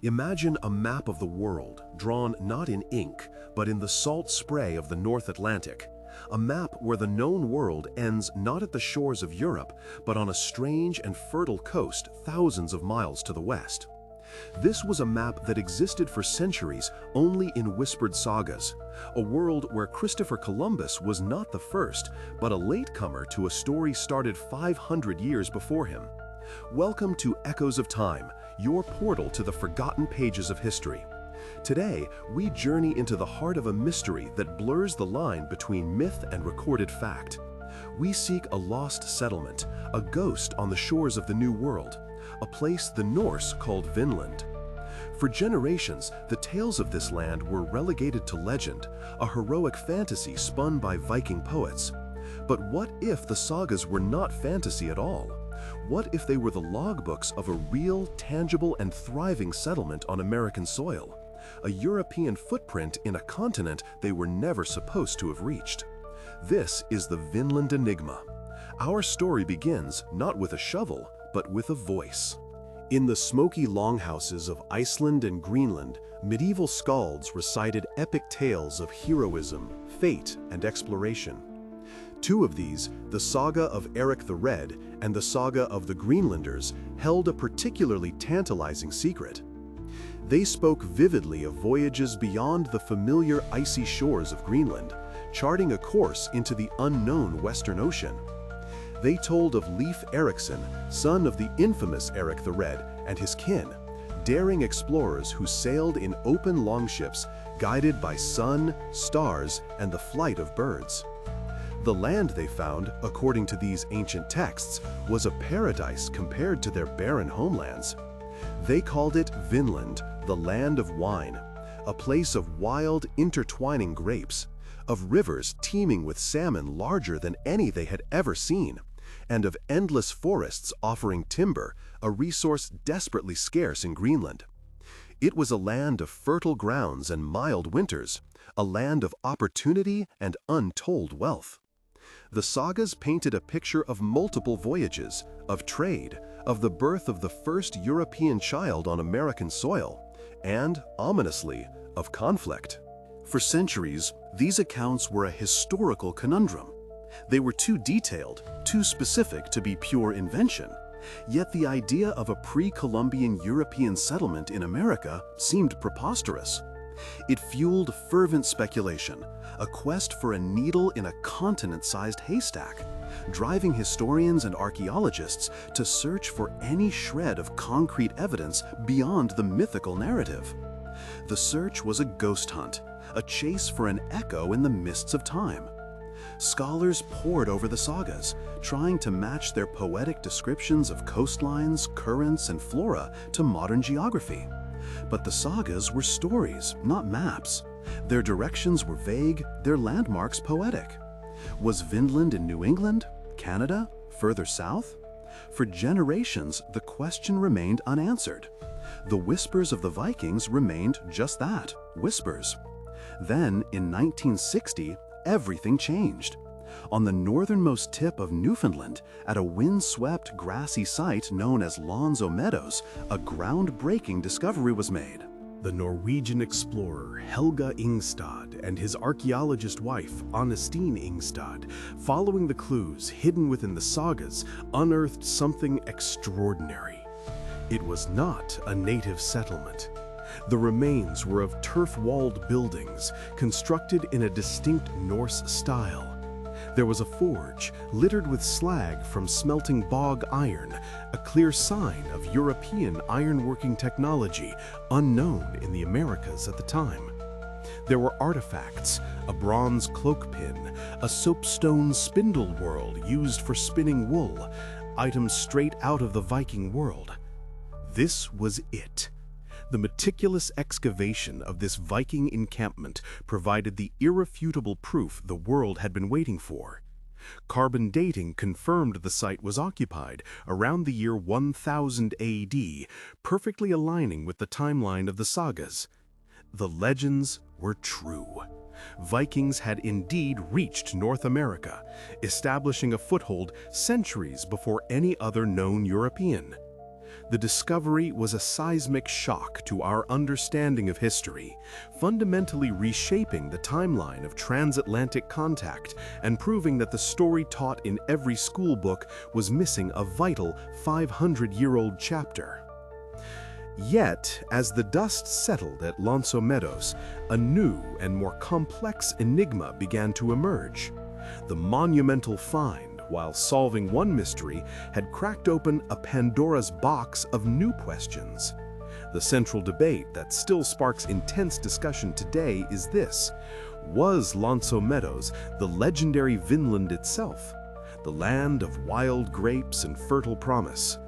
Imagine a map of the world, drawn not in ink, but in the salt spray of the North Atlantic. A map where the known world ends not at the shores of Europe, but on a strange and fertile coast thousands of miles to the west. This was a map that existed for centuries only in whispered sagas, a world where Christopher Columbus was not the first, but a latecomer to a story started 500 years before him. Welcome to Echoes of Time, your portal to the forgotten pages of history. Today, we journey into the heart of a mystery that blurs the line between myth and recorded fact. We seek a lost settlement, a ghost on the shores of the New World, a place the Norse called Vinland. For generations, the tales of this land were relegated to legend, a heroic fantasy spun by Viking poets. But what if the sagas were not fantasy at all? What if they were the logbooks of a real, tangible, and thriving settlement on American soil? A European footprint in a continent they were never supposed to have reached. This is the Vinland Enigma. Our story begins not with a shovel, but with a voice. In the smoky longhouses of Iceland and Greenland, medieval skalds recited epic tales of heroism, fate, and exploration. Two of these, the Saga of Erik the Red and the Saga of the Greenlanders, held a particularly tantalizing secret. They spoke vividly of voyages beyond the familiar icy shores of Greenland, charting a course into the unknown Western Ocean. They told of Leif Erikson, son of the infamous Erik the Red, and his kin, daring explorers who sailed in open longships, guided by sun, stars, and the flight of birds. The land they found, according to these ancient texts, was a paradise compared to their barren homelands. They called it Vinland, the land of wine, a place of wild, intertwining grapes, of rivers teeming with salmon larger than any they had ever seen, and of endless forests offering timber, a resource desperately scarce in Greenland. It was a land of fertile grounds and mild winters, a land of opportunity and untold wealth. The sagas painted a picture of multiple voyages, of trade, of the birth of the first European child on American soil, and, ominously, of conflict. For centuries, these accounts were a historical conundrum. They were too detailed, too specific to be pure invention, yet the idea of a pre-Columbian European settlement in America seemed preposterous. It fueled fervent speculation, a quest for a needle in a continent-sized haystack, driving historians and archaeologists to search for any shred of concrete evidence beyond the mythical narrative. The search was a ghost hunt, a chase for an echo in the mists of time. Scholars pored over the sagas, trying to match their poetic descriptions of coastlines, currents, and flora to modern geography. But the sagas were stories, not maps. Their directions were vague, their landmarks poetic. Was Vinland in New England? Canada? Further south? For generations, the question remained unanswered. The whispers of the Vikings remained just that, whispers. Then, in 1960, everything changed. On the northernmost tip of Newfoundland, at a wind-swept, grassy site known as Meadows, a groundbreaking discovery was made. The Norwegian explorer Helge Ingstad and his archaeologist wife Anne-Stine Ingstad, following the clues hidden within the sagas, unearthed something extraordinary. It was not a native settlement. The remains were of turf-walled buildings, constructed in a distinct Norse style. There was a forge, littered with slag from smelting bog iron, a clear sign of European ironworking technology unknown in the Americas at the time. There were artifacts, a bronze cloak pin, a soapstone spindle whorl used for spinning wool, items straight out of the Viking world. This was it. The meticulous excavation of this Viking encampment provided the irrefutable proof the world had been waiting for. Carbon dating confirmed the site was occupied around the year 1000 AD, perfectly aligning with the timeline of the sagas. The legends were true. Vikings had indeed reached North America, establishing a foothold centuries before any other known European. The discovery was a seismic shock to our understanding of history, fundamentally reshaping the timeline of transatlantic contact and proving that the story taught in every school book was missing a vital 500-year-old chapter. Yet, as the dust settled at Meadows, a new and more complex enigma began to emerge. The monumental find, while solving one mystery, had cracked open a Pandora's box of new questions. The central debate that still sparks intense discussion today is this: was Meadows the legendary Vinland itself, the land of wild grapes and fertile promise?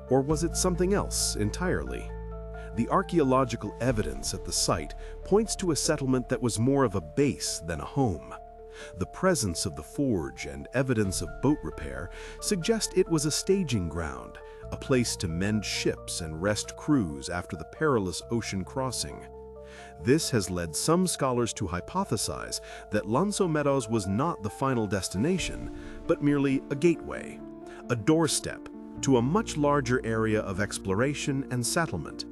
Or was it something else entirely? The archaeological evidence at the site points to a settlement that was more of a base than a home. The presence of the forge and evidence of boat repair suggest it was a staging ground, a place to mend ships and rest crews after the perilous ocean crossing. This has led some scholars to hypothesize that Meadows was not the final destination, but merely a gateway, a doorstep to a much larger area of exploration and settlement.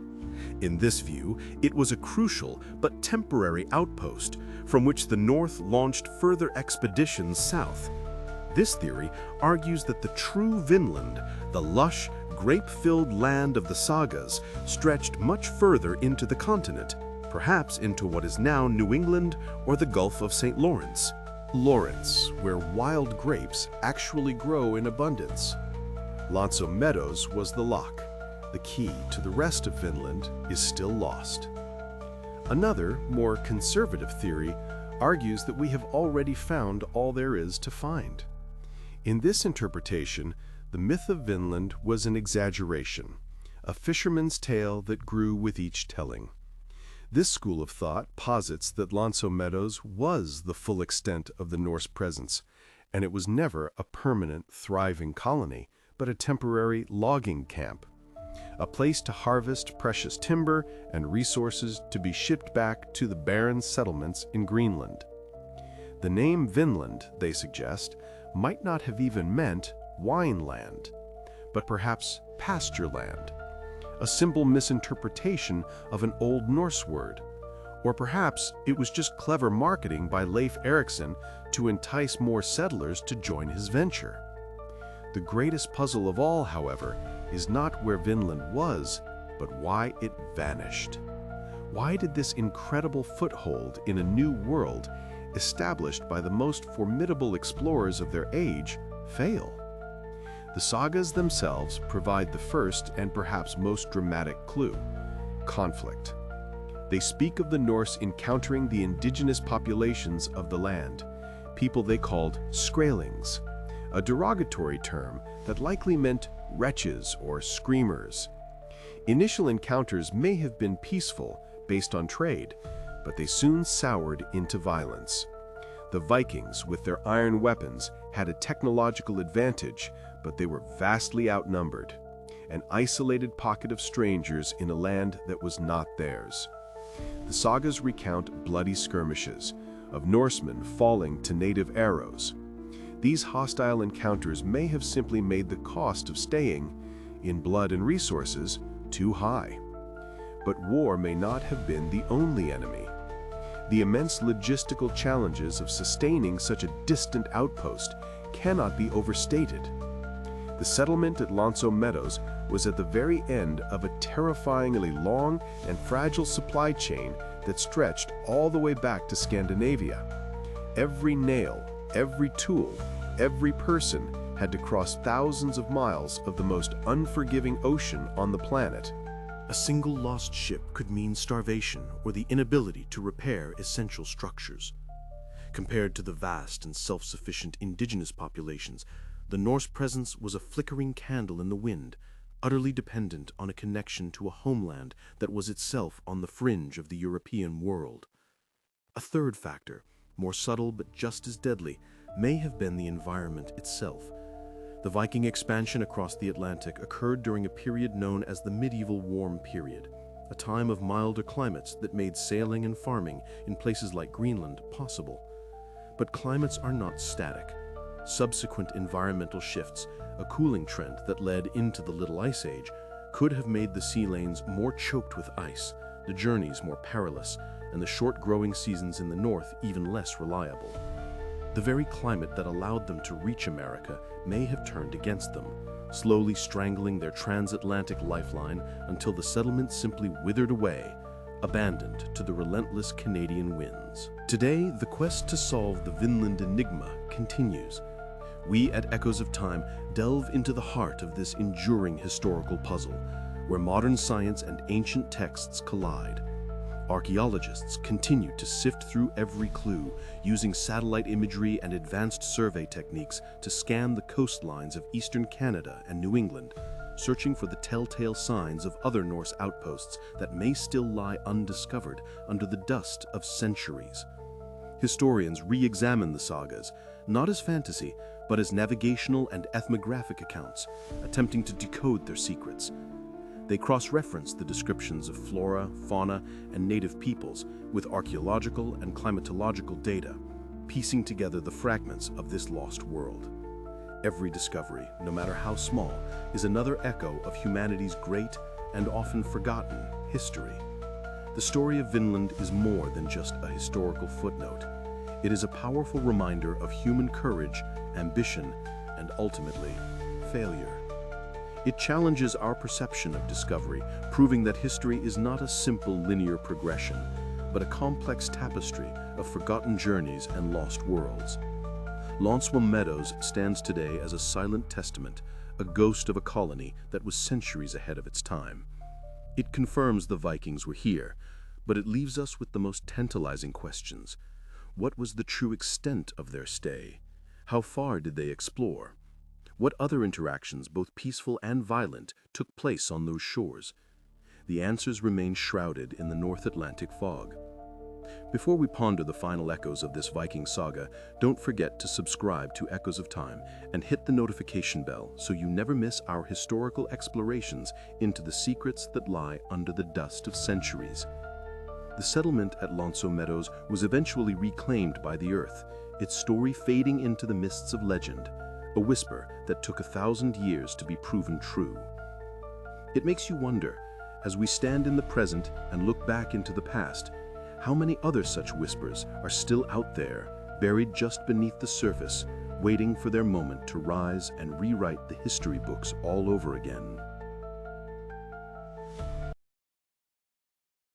In this view, it was a crucial but temporary outpost from which the North launched further expeditions south. This theory argues that the true Vinland, the lush, grape-filled land of the Sagas, stretched much further into the continent, perhaps into what is now New England or the Gulf of St. Lawrence. Where wild grapes actually grow in abundance. Meadows was the lock. The key to the rest of Vinland is still lost. Another, more conservative theory argues that we have already found all there is to find. In this interpretation, the myth of Vinland was an exaggeration, a fisherman's tale that grew with each telling. This school of thought posits that Meadows was the full extent of the Norse presence, and it was never a permanent, thriving colony, but a temporary logging camp, a place to harvest precious timber and resources to be shipped back to the barren settlements in Greenland. The name Vinland, they suggest, might not have even meant wineland, but perhaps pasture land, a simple misinterpretation of an Old Norse word. Or perhaps it was just clever marketing by Leif Erikson to entice more settlers to join his venture. The greatest puzzle of all, however, is not where Vinland was, but why it vanished. Why did this incredible foothold in a new world, established by the most formidable explorers of their age, fail? The sagas themselves provide the first and perhaps most dramatic clue: conflict. They speak of the Norse encountering the indigenous populations of the land, people they called Skrælings, a derogatory term that likely meant wretches or screamers. Initial encounters may have been peaceful, based on trade, but they soon soured into violence. The Vikings, with their iron weapons, had a technological advantage, but they were vastly outnumbered, an isolated pocket of strangers in a land that was not theirs. The sagas recount bloody skirmishes, of Norsemen falling to native arrows. These hostile encounters may have simply made the cost of staying, in blood and resources, too high. But war may not have been the only enemy. The immense logistical challenges of sustaining such a distant outpost cannot be overstated. The settlement at Meadows was at the very end of a terrifyingly long and fragile supply chain that stretched all the way back to Scandinavia. Every nail, every tool, every person had to cross thousands of miles of the most unforgiving ocean on the planet. A single lost ship could mean starvation or the inability to repair essential structures. Compared to the vast and self-sufficient indigenous populations, the Norse presence was a flickering candle in the wind, utterly dependent on a connection to a homeland that was itself on the fringe of the European world. A third factor, more subtle but just as deadly, may have been the environment itself. The Viking expansion across the Atlantic occurred during a period known as the medieval warm period, a time of milder climates that made sailing and farming in places like Greenland possible. But climates are not static. Subsequent environmental shifts, a cooling trend that led into the Little Ice Age, could have made the sea lanes more choked with ice, the journeys more perilous, and the short growing seasons in the north even less reliable. The very climate that allowed them to reach America may have turned against them, slowly strangling their transatlantic lifeline until the settlement simply withered away, abandoned to the relentless Canadian winds. Today, the quest to solve the Vinland Enigma continues. We at Echoes of Time delve into the heart of this enduring historical puzzle, where modern science and ancient texts collide. Archaeologists continue to sift through every clue, using satellite imagery and advanced survey techniques to scan the coastlines of eastern Canada and New England, searching for the telltale signs of other Norse outposts that may still lie undiscovered under the dust of centuries. Historians re-examine the sagas, not as fantasy, but as navigational and ethnographic accounts, attempting to decode their secrets. They cross-reference the descriptions of flora, fauna, and native peoples with archaeological and climatological data, piecing together the fragments of this lost world. Every discovery, no matter how small, is another echo of humanity's great and often forgotten history. The story of Vinland is more than just a historical footnote. It is a powerful reminder of human courage, ambition, and ultimately, failure. It challenges our perception of discovery, proving that history is not a simple linear progression, but a complex tapestry of forgotten journeys and lost worlds. Meadows stands today as a silent testament, a ghost of a colony that was centuries ahead of its time. It confirms the Vikings were here, but it leaves us with the most tantalizing questions. What was the true extent of their stay? How far did they explore? What other interactions, both peaceful and violent, took place on those shores? The answers remain shrouded in the North Atlantic fog. Before we ponder the final echoes of this Viking saga, don't forget to subscribe to Echoes of Time and hit the notification bell so you never miss our historical explorations into the secrets that lie under the dust of centuries. The settlement at Meadows was eventually reclaimed by the earth, its story fading into the mists of legend, a whisper that took 1,000 years to be proven true. It makes you wonder, as we stand in the present and look back into the past, how many other such whispers are still out there, buried just beneath the surface, waiting for their moment to rise and rewrite the history books all over again.